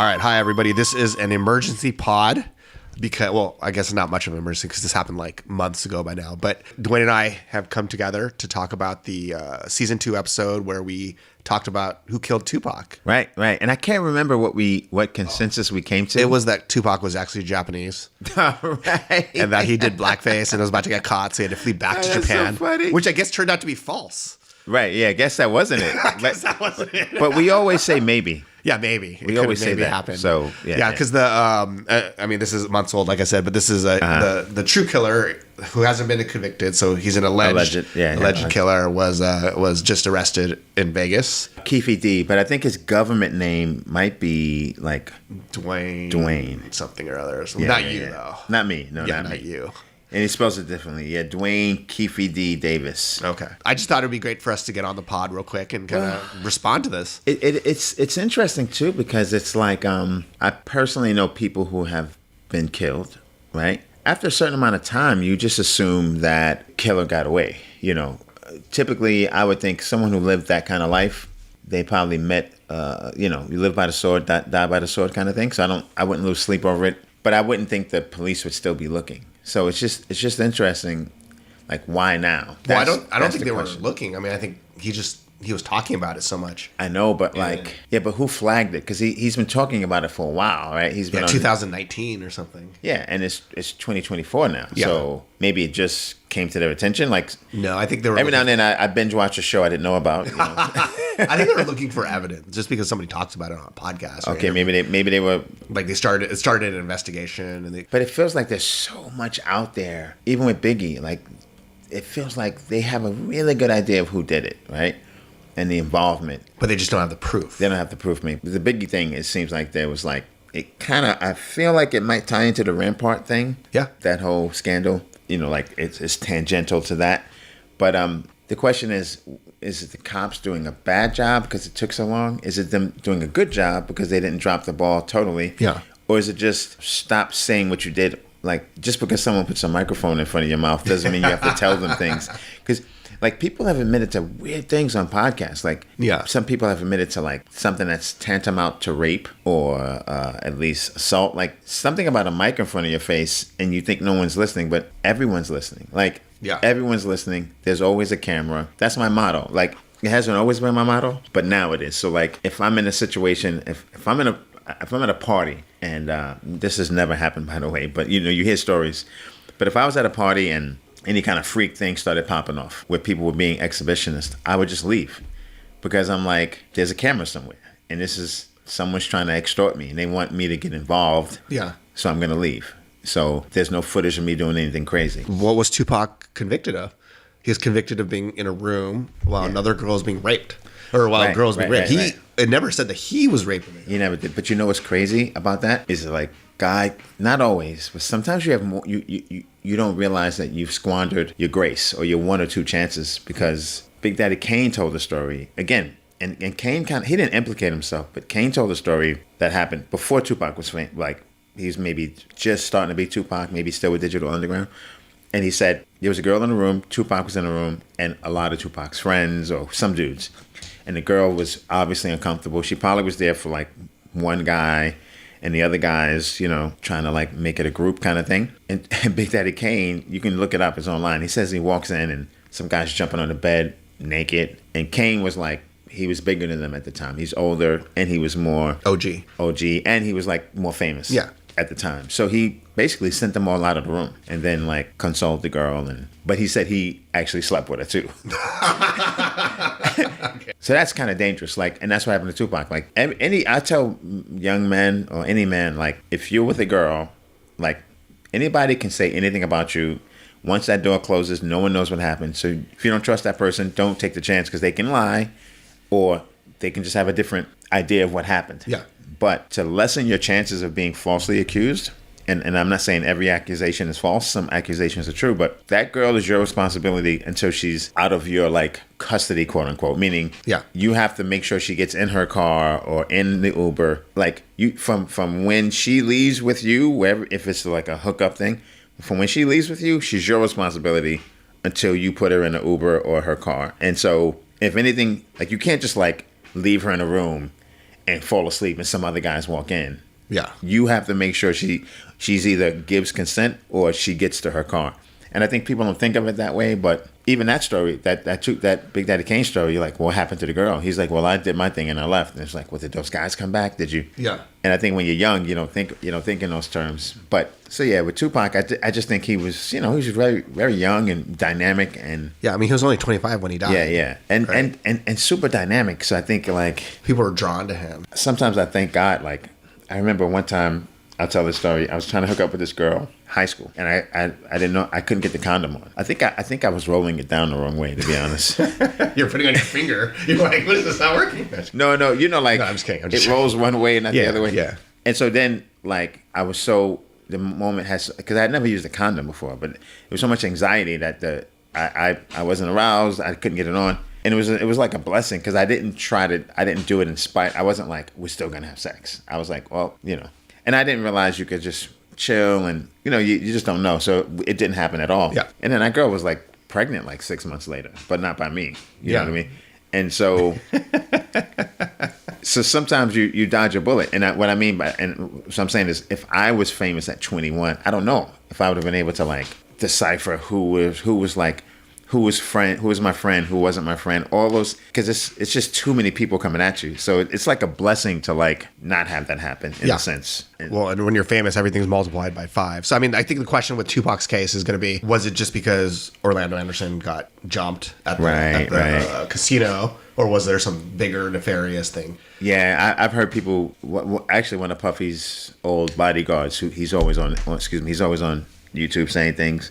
All right. Hi, everybody. This is an emergency pod because, well, I guess not much of an emergency because this happened like months ago by now. But Dwayne and I have come together to talk about the season 2 episode where we talked about who killed Tupac. Right. And I can't remember what consensus we came to. It was that Tupac was actually Japanese. Right. And that he did blackface and was about to get caught, so he had to flee back to Japan. So funny. Which I guess turned out to be false. Right. Yeah. I guess that wasn't it. That wasn't it. But we always say maybe. Yeah, maybe. We always say that. Happen. So, yeah, because I mean, this is months old, like I said, but this is the true killer who hasn't been convicted. So he's an alleged killer was just arrested in Vegas. Keefe D, but I think his government name might be like Dwayne something or other. So yeah, not yeah, you yeah. though. Not me. No, yeah, not me. you. And he spells it differently. Yeah, Dwayne Keefe D. Davis. Okay. I just thought it would be great for us to get on the pod real quick and kind of respond to this. It's interesting, too, because it's like I personally know people who have been killed, right? After a certain amount of time, you just assume that killer got away. You know, typically, I would think someone who lived that kind of life, they probably met, you live by the sword, die by the sword kind of thing. So I wouldn't lose sleep over it. But I wouldn't think the police would still be looking. So it's just interesting, like why now? Well, I don't think they were looking. I mean, I think he was talking about it so much. I know, but but who flagged it? Because he's been talking about it for a while, right? He's been 2019 or something. Yeah, and it's 2024 now. Yeah. So maybe it just came to their attention. Like no, I think they were every now and then I binge watch a show I didn't know about. You know? I think they were looking for evidence just because somebody talks about it on a podcast. Right? Okay, maybe they were like it started an investigation, but it feels like there's so much out there, even with Biggie. Like it feels like they have a really good idea of who did it, right? And the involvement. But they just don't have the proof. They don't have the proof. The Biggie thing, it seems like there was like, it kind of, I feel like it might tie into the Rampart thing. Yeah. That whole scandal, like it's tangential to that. But the question is it the cops doing a bad job because it took so long? Is it them doing a good job because they didn't drop the ball totally? Yeah. Or is it just stop saying what you did? Like, just because someone puts a microphone in front of your mouth doesn't mean you have to tell them things. Because like people have admitted to weird things on podcasts. Like some people have admitted to like something that's tantamount to rape or at least assault. Like something about a mic in front of your face and you think no one's listening, but everyone's listening. Like everyone's listening. There's always a camera. That's my motto. Like it hasn't always been my motto, but now it is. So like if I'm in a situation, if I'm at a party, and this has never happened by the way, but you hear stories. But if I was at a party and any kind of freak thing started popping off where people were being exhibitionists, I would just leave because I'm like, there's a camera somewhere and this is someone's trying to extort me and they want me to get involved. Yeah. So I'm going to leave. So there's no footage of me doing anything crazy. What was Tupac convicted of? He was convicted of being in a room while another girl is being raped. Or while a girl is being raped. It never said that he was raping her. He never did. But you know what's crazy about that? Is like, guy, not always, but sometimes you have more, you don't realize that you've squandered your grace or your 1 or 2 chances because Big Daddy Kane told the story again. And Kane he didn't implicate himself, but Kane told the story that happened before Tupac was famous. Like, he's maybe just starting to be Tupac, maybe still with Digital Underground. And he said, there was a girl in the room, Tupac was in the room, and a lot of Tupac's friends or some dudes. And the girl was obviously uncomfortable. She probably was there for like one guy and the other guys, trying to like make it a group kind of thing. And Big Daddy Kane, you can look it up, it's online. He says he walks in and some guy's jumping on the bed naked. And Kane was like, he was bigger than them at the time. He's older and he was more OG. And he was like more famous at the time. So he basically sent them all out of the room and then like consoled the girl. But he said he actually slept with her too. Okay. So that's kind of dangerous. Like, and that's what happened to Tupac. Like I tell young men or any man, like if you're with a girl, like anybody can say anything about you. Once that door closes, no one knows what happened. So if you don't trust that person, don't take the chance because they can lie or they can just have a different idea of what happened. Yeah. But to lessen your chances of being falsely accused, and I'm not saying every accusation is false, some accusations are true, but that girl is your responsibility until she's out of your like custody, quote unquote, meaning you have to make sure she gets in her car or in the Uber. Like you from when she leaves with you, wherever, if it's like a hookup thing, from when she leaves with you, she's your responsibility until you put her in an Uber or her car. And so if anything, like you can't just like leave her in a room and fall asleep and some other guys walk in. Yeah. You have to make sure she's either gives consent or she gets to her car. And I think people don't think of it that way, but even that story, that Big Daddy Kane story, you're like, what happened to the girl? He's like, well, I did my thing and I left. And it's like, well, did those guys come back? Did you? Yeah. And I think when you're young, you don't think in those terms. But so yeah, with Tupac, I just think he was, he was very, very young and dynamic and Yeah, I mean, he was only 25 when he died. yeah, and super dynamic. So I think like People were drawn to him. sometimes I thank God. Like I remember one time, I'll tell this story. I was trying to hook up with this girl, high school, and I didn't know, I couldn't get the condom on. I think I was rolling it down the wrong way, to be honest. You're putting on your finger. You're like, what is this not working? No, like No, I'm just kidding. I'm just it rolls one way and not the other way. Yeah. And so then, like, I was so the moment because I had never used a condom before, but it was so much anxiety that I wasn't aroused. I couldn't get it on. And it was like a blessing because I didn't do it in spite. I wasn't like, we're still going to have sex. I was like, well, and I didn't realize you could just chill and, you just don't know. So it didn't happen at all. Yeah. And then that girl was like pregnant like 6 months later, but not by me. You Yeah. know what I mean? And so, so sometimes you dodge a bullet. And what I mean by, and so I'm saying is if I was famous at 21, I don't know if I would have been able to like decipher who was my friend, who wasn't my friend, all those, because it's just too many people coming at you. So it's like a blessing to like not have that happen in a sense. Well, and when you're famous, everything's multiplied by 5. So, I mean, I think the question with Tupac's case is going to be, was it just because Orlando Anderson got jumped at the casino, or was there some bigger nefarious thing? Yeah, I've heard people, actually one of Puffy's old bodyguards, he's always on YouTube saying things.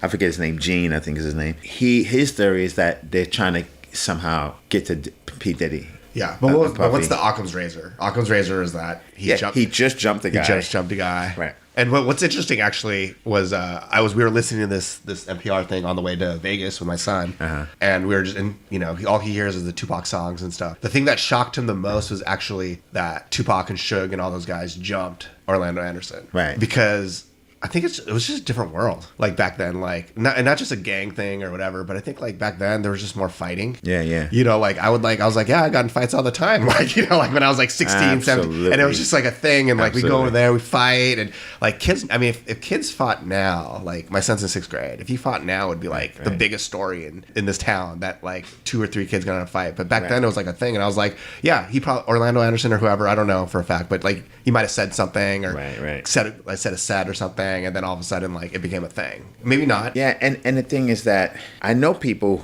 I forget his name, Gene, I think is his name. His theory is that they're trying to somehow get to P. Diddy. Yeah, but what's the Occam's razor? Occam's razor is that he just jumped the guy. He just jumped a guy. Right. And what's interesting actually was we were listening to this NPR thing on the way to Vegas with my son, and we were just all he hears is the Tupac songs and stuff. The thing that shocked him the most was actually that Tupac and Suge and all those guys jumped Orlando Anderson. Right. Because I think it was just a different world, like back then, like not just a gang thing or whatever, but I think like back then there was just more fighting. Yeah. I was like, yeah, I got in fights all the time, like like when I was like 16, Absolutely. 17, and it was just like a thing, and like we go Absolutely. over there, we fight, and like kids. I mean, if kids fought now, like my son's in 6th grade, if he fought now, it would be like the biggest story in this town that like 2 or 3 kids got in a fight. But back then it was like a thing, and I was like, yeah, he probably Orlando Anderson or whoever, I don't know for a fact, but like he might have said something or said a set or something, and then all of a sudden like it became a thing. Maybe not. Yeah, and the thing is that I know people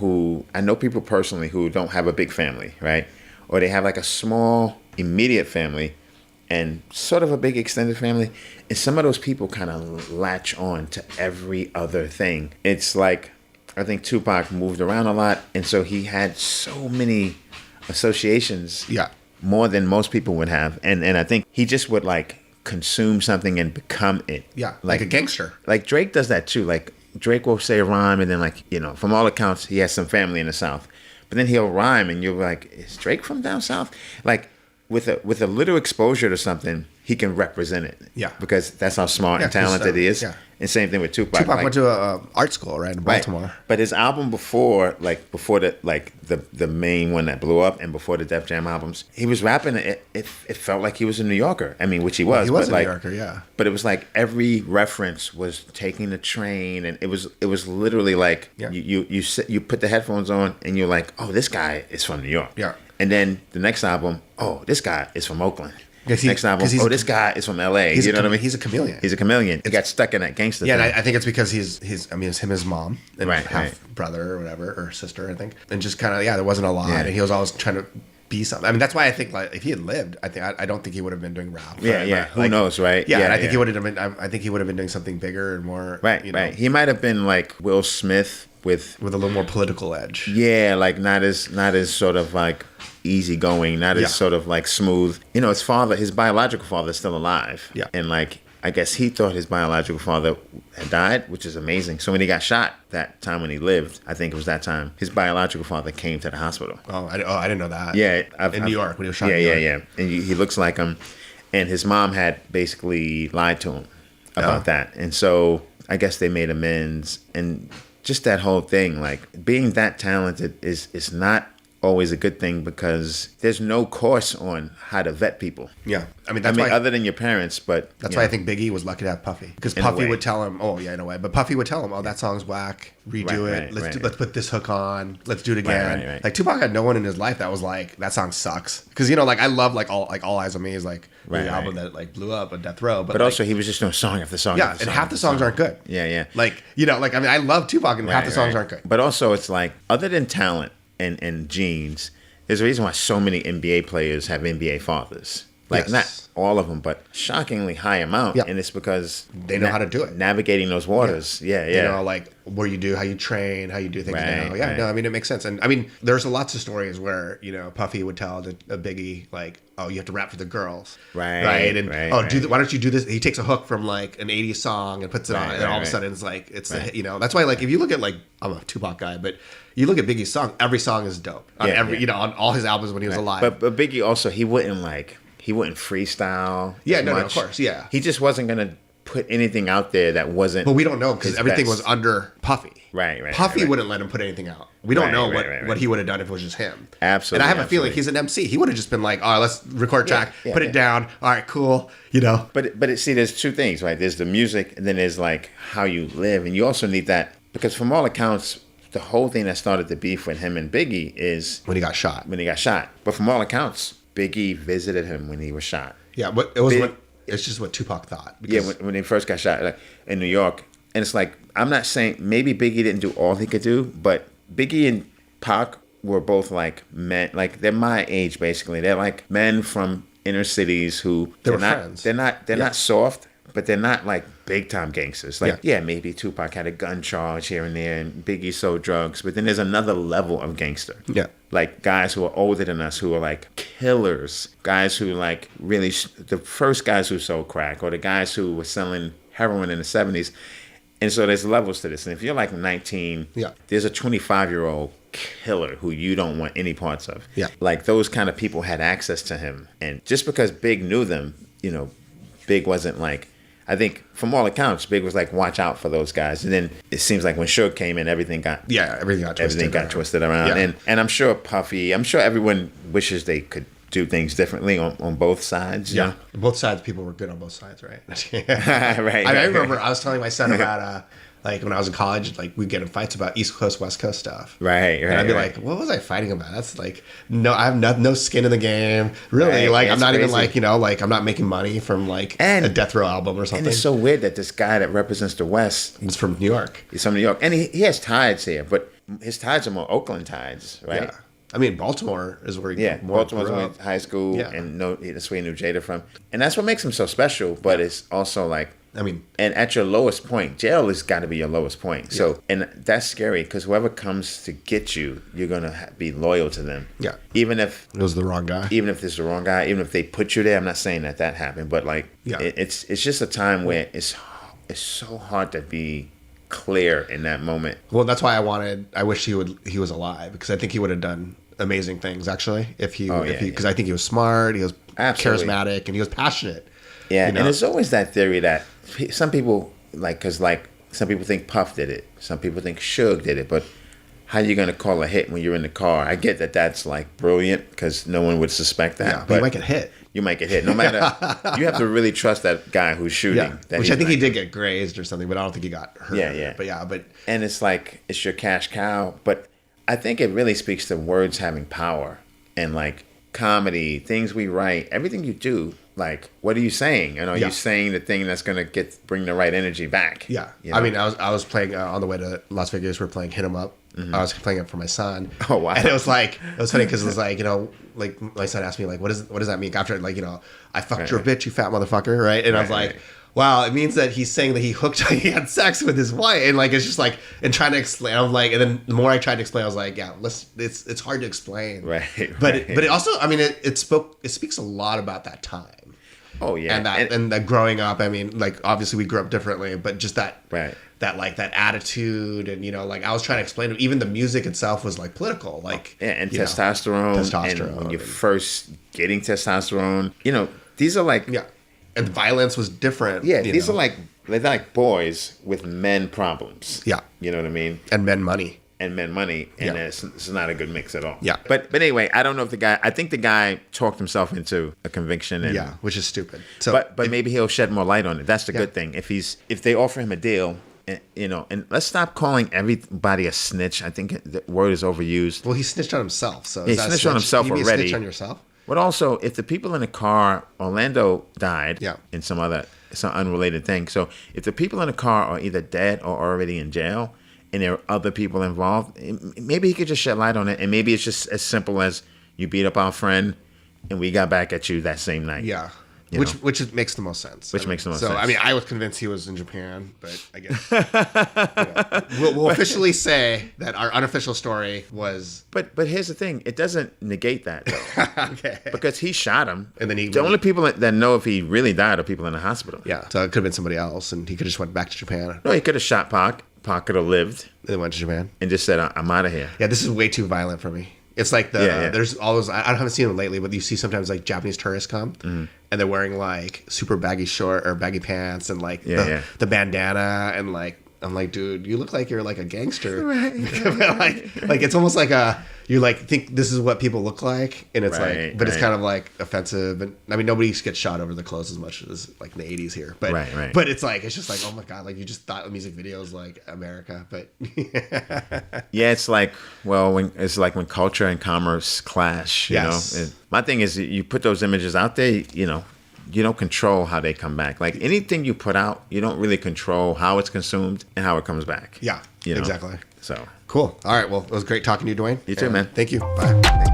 personally who don't have a big family, right? Or they have like a small immediate family and sort of a big extended family. And some of those people kind of latch on to every other thing. It's like, I think Tupac moved around a lot, and so he had so many associations. Yeah. More than most people would have. And I think he just would like consume something and become it. Yeah, like a gangster. Like Drake does that too. Like Drake will say a rhyme and then like, from all accounts, he has some family in the South. But then he'll rhyme and you're like, is Drake from down South? Like with a little exposure to something, he can represent it. Yeah. Because that's how smart and talented he is. Yeah. And same thing with Tupac. Tupac went to a art school, right, in Baltimore. Right. But his album before the main one that blew up and before the Def Jam albums, he was rapping. It felt like he was a New Yorker. I mean, which he was. He was but a New Yorker, yeah. But it was like every reference was taking the train, and it was literally like you put the headphones on and you're like, oh, this guy is from New York. Yeah. And then the next album, oh, this guy is from Oakland. Next album, this guy is from L.A. You know what I mean? He's a chameleon. He got stuck in that gangster Yeah, thing. and I think it's because it's him, his mom, and Right, half brother or whatever, or sister, I think. And just kind of, there wasn't a lot, Yeah. and he was always trying to be something. I mean, that's why I think, like, if he had lived, I don't think he would have been doing rap. Yeah. Who knows, right? Yeah, and I think he would have been. I think he would have been doing something bigger and more. Right, right. He might have been like Will Smith with a little more political edge. Yeah, like not as sort of like easygoing, not as sort of like smooth. His biological father is still alive. Yeah. And like, I guess he thought his biological father had died, which is amazing. So when he got shot that time when he lived, I think it was that time, his biological father came to the hospital. Oh, I didn't know that. Yeah. In New York, when he was shot in New York. Yeah. And he looks like him. And his mom had basically lied to him about that. And so I guess they made amends. And just that whole thing, like being that talented is not always a good thing because there's no course on how to vet people. Yeah. I mean, that's why, other than your parents, but that's why I think Biggie was lucky to have Puffy, because Puffy would tell him, oh yeah, in a way, but Puffy would tell him, oh, that song's whack, redo it, let's put this hook on, let's do it again. Like Tupac had no one in his life that was like, that song sucks, because like I love All Eyes on Me is like the album that like blew up on Death Row, but also he was just doing song after song. Yeah, and half the songs aren't good. Yeah. Like like I mean, I love Tupac, and half the songs aren't good. But also, it's like, other than talent and genes, there's a reason why so many NBA players have NBA fathers. Like, not all of them, but shockingly high amount. Yeah. And it's because they know how to do it. Navigating those waters. Yeah. You know, like what you do, how you train, how you do things now. Yeah, no, I mean, it makes sense. And I mean, there's lots of stories where, Puffy would tell a Biggie, like, oh, you have to rap for the girls. Right. And, why don't you do this? He takes a hook from like an 80s song and puts it on. And all of a sudden it's like, that's why, like, if you look at, like, I'm a Tupac guy, but you look at Biggie's song, every song is dope. On on all his albums when he was alive. But Biggie also, he wouldn't freestyle. Yeah, no, of course, yeah. He just wasn't going to put anything out there that wasn't. But we don't know, because everything was under Puffy. Right. Puffy wouldn't let him put anything out. We don't know what he would have done if it was just him. Absolutely. And I have a feeling he's an MC. He would have just been like, all right, let's record a track, put it down. All right, cool. But see, there's two things, right? There's the music, and then there's like how you live, and you also need that, because from all accounts, the whole thing that started the beef with him and Biggie is when he got shot. But from all accounts, Biggie visited him when he was shot. Yeah, but it was it's just what Tupac thought. Yeah, when he first got shot, like in New York, and it's like, I'm not saying maybe Biggie didn't do all he could do, but Biggie and Pac were both like men, like they're my age basically. They're like men from inner cities who they're not friends. They're not soft, but they're not like big time gangsters. Like maybe Tupac had a gun charge here and there, and Biggie sold drugs, but then there's another level of gangster. Yeah. Like guys who are older than us who are like killers, guys who like really, the first guys who sold crack, or the guys who were selling heroin in the 70s. And so there's levels to this. And if you're like 19, there's a 25-year-old killer who you don't want any parts of. Yeah. Like those kind of people had access to him. And just because Big knew them, Big wasn't like, I think from all accounts, Big was like, watch out for those guys. And then it seems like when Suge came in, everything got twisted around. Yeah. And I'm sure Puffy, I'm sure everyone wishes they could do things differently on both sides. Yeah. Both sides, people were good on both sides, right? Right. I remember I was telling my son about like when I was in college, like we'd get in fights about East Coast, West Coast stuff. Right. And I'd be like, what was I fighting about? That's like, no, I have no skin in the game. Really. Like, I'm not even like, like I'm not making money from like a Death Row album or something. And it's so weird that this guy that represents the West. He's from New York. He's from New York. And he has ties here, but his ties are more Oakland ties, right? Yeah. I mean, Baltimore is where he Baltimore's where he went to high school, and that's where he knew Jada from. And that's what makes him so special, but it's also like, I mean, and at your lowest point, jail has got to be your lowest point. So, and that's scary, because whoever comes to get you, you're going to be loyal to them. Yeah. Even if it was the wrong guy. Even if it's the wrong guy, even if they put you there. I'm not saying that happened, but like, it's just a time where it's so hard to be clear in that moment. Well, that's why I wish he was alive, because I think he would have done amazing things actually because I think he was smart, he was charismatic, and he was passionate. Yeah, and there's always that theory that some people because some people think Puff did it, some people think Suge did it, but how are you going to call a hit when you're in the car? I get that that's like brilliant, because no one would suspect that. Yeah, but you might get hit. You might get hit. No matter, you have to really trust that guy who's shooting. Yeah, which I think he did get grazed or something, but I don't think he got hurt. Yeah. But and it's like, it's your cash cow. But I think it really speaks to words having power, and like comedy, things we write, everything you do. Like, what are you saying? And are you saying the thing that's gonna bring the right energy back? Yeah. I mean, I was playing on the way to Las Vegas. We're playing Hit 'Em Up. Mm-hmm. I was playing it for my son. Oh wow! And it was funny because it was like, like my son asked me like, what does that mean? After like, I fucked your bitch, you fat motherfucker, right? And I was like, wow, it means that he's saying that he had sex with his wife, and like it's just like, and trying to explain. I was like, and then the more I tried to explain, I was like, it's hard to explain, right? But it also, I mean, it speaks a lot about that time. Oh yeah, and that growing up. I mean, like obviously we grew up differently, but just that that attitude, and like I was trying to explain to him, even the music itself was like political, like and testosterone. And when you're first getting testosterone, these are like and violence was different. Yeah, these are like, they're like boys with men problems. Yeah, you know what I mean. And men money. and men money, and Yeah. it's not a good mix at all. Yeah. But anyway, I don't know if I think the guy talked himself into a conviction. And, Yeah, which is stupid. So, but maybe he'll shed more light on it. That's the good thing. If they offer him a deal, and let's stop calling everybody a snitch. I think the word is overused. well, he snitched on himself. So He is that a snitched on snitch? himself You mean already. Snitch on yourself? But also, if the people in the car, Orlando died Yeah. in some unrelated thing. So if the people in the car are either dead or already in jail, and there are other people involved, maybe he could just shed light on it, and maybe it's just as simple as you beat up our friend, and we got back at you that same night. Yeah. You know? Makes the most sense. Makes the most so, sense. I mean, I was convinced he was in Japan, but I guess we'll officially say that our unofficial story was. But here's the thing: it doesn't negate that, though. Okay. Because he shot him, And then the only people that know if he really died are people in the hospital. Yeah, so it could have been somebody else, and he could have just went back to Japan. No, he could have shot Pac. Pac could have lived Then went to Japan. and just said, "I'm out of here." Yeah, this is way too violent for me. It's like there's all those. I haven't seen them lately, but you see sometimes like Japanese tourists come, and they're wearing like super baggy short or baggy pants and like the bandana, and like I'm like, dude, you look like you're like a gangster. Right. like it's almost like you like think this is what people look like, and it's Right, like, but it's right. kind of like offensive. And I mean, nobody gets shot over the clothes as much as like in the '80s here, but Right. but it's like it's just like, oh my god, like you just thought music videos like America, but Yeah, it's like when culture and commerce clash. You Yes. know, my thing is you put those images out there. You know, you don't control how they come back. Like anything you put out, you don't really control how it's consumed and how it comes back. yeah, You know? exactly. So Cool. All right. Well, it was great talking to you, Dwayne. You too, And man. Thank you. Bye.